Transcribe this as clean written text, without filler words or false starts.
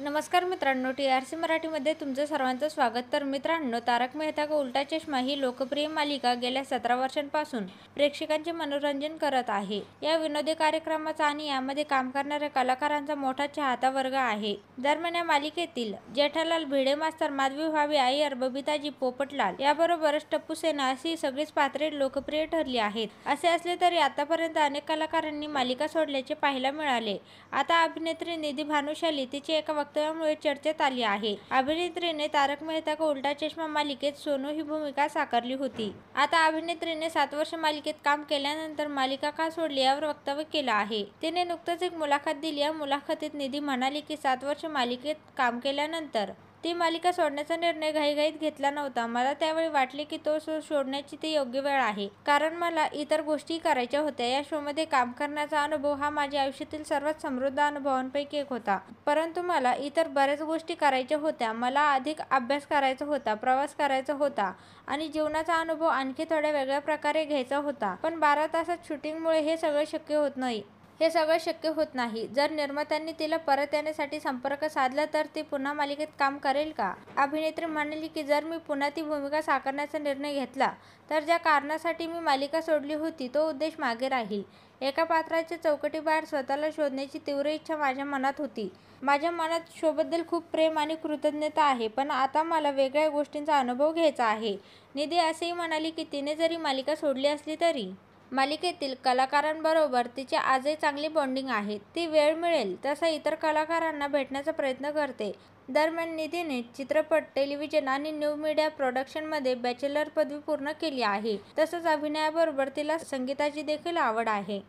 नमस्कार मित्रांनो, TRC मराठीमध्ये तुमचं सर्वांचं स्वागत. तर मित्रांनो, तारक मेहता का उल्टा चष्मा ही लोकप्रिय मालिका गेल्या 17 वर्षांपासून प्रेक्षकांचे मनोरंजन करत आहे. या विनोदी कार्यक्रमाचा आणि यामध्ये काम करणाऱ्या कलाकारांचा मोठा चाहता वर्ग आहे. दरम्यान या मालिकेतील जेठालाल भिडे मास्तर, माधवी भाभी अय्यर, बबिताजी पोपटलाल याबरोबरच टप्पू सेना अशी सगळीच पात्रे लोकप्रिय ठरली आहेत. असे असले तरी आतापर्यंत अनेक कलाकारांनी मालिका सोडल्याचे पाहायला मिळाले. आता अभिनेत्री निधी भानुशाली तिची एका वक्तव्यामुळे चर्चेत आली आहे. अभिनेत्रीने तारक मेहता का उल्टा चष्मा मालिकेत सोनू ही भूमिका साकारली होती. आता अभिनेत्रीने 7 वर्ष मालिकेत काम केल्यानंतर मालिका का सोडली यावर वक्तव्य केलं आहे. तिने नुकतंच एक मुलाखत दिली. या मुलाखतीत निधी म्हणाली की 7 वर्ष मालिकेत काम केल्यानंतर ती मालिका सोडण्याचा निर्णय घाईघाईत घेतला नव्हता. मला त्यावेळी वाटले की तो शो सोडण्याची ती योग्य वेळ आहे, कारण मला इतर गोष्टी करायच्या होत्या. या शोमध्ये काम करण्याचा अनुभव हा माझ्या आयुष्यातील सर्वात समृद्ध अनुभवांपैकी एक होता. परंतु मला इतर बऱ्याच गोष्टी करायच्या होत्या. मला अधिक अभ्यास करायचा होता, प्रवास करायचा होता आणि जीवनाचा अनुभव आणखी थोड्या वेगळ्या प्रकारे घ्यायचा होता. पण 12 तासात शूटिंगमुळे हे सगळं शक्य होत नाही. जर निर्मात्यांनी तिला परत येण्यासाठी संपर्क साधला तर ती पुन्हा मालिकेत काम करेल का? अभिनेत्री म्हणाली की जर मी पुन्हा ती भूमिका साकारण्याचा निर्णय घेतला तर ज्या कारणासाठी मी मालिका सोडली होती तो उद्देश मागे राहील. एका पात्राच्या चौकटीबाहेर स्वतःला शोधण्याची तीव्र इच्छा माझ्या मनात होती. माझ्या मनात शोबद्दल खूप प्रेम आणि कृतज्ञता आहे, पण आता मला वेगळ्या गोष्टींचा अनुभव घ्यायचा आहे. निधी असेही म्हणाली की तिने जरी मालिका सोडली असली तरी मालिकेतील कलाकारांबरोबर तिचे आजही चांगली बॉन्डिंग आहे. ती वेळ मिळेल तसा इतर कलाकारांना भेटण्याचा प्रयत्न करते. दरम्यान निधीने चित्रपट, टेलिव्हिजन आणि न्यू मीडिया प्रोडक्शनमध्ये बॅचलर पदवी पूर्ण केली आहे. तसंच अभिनयाबरोबर तिला संगीताची देखील आवड आहे.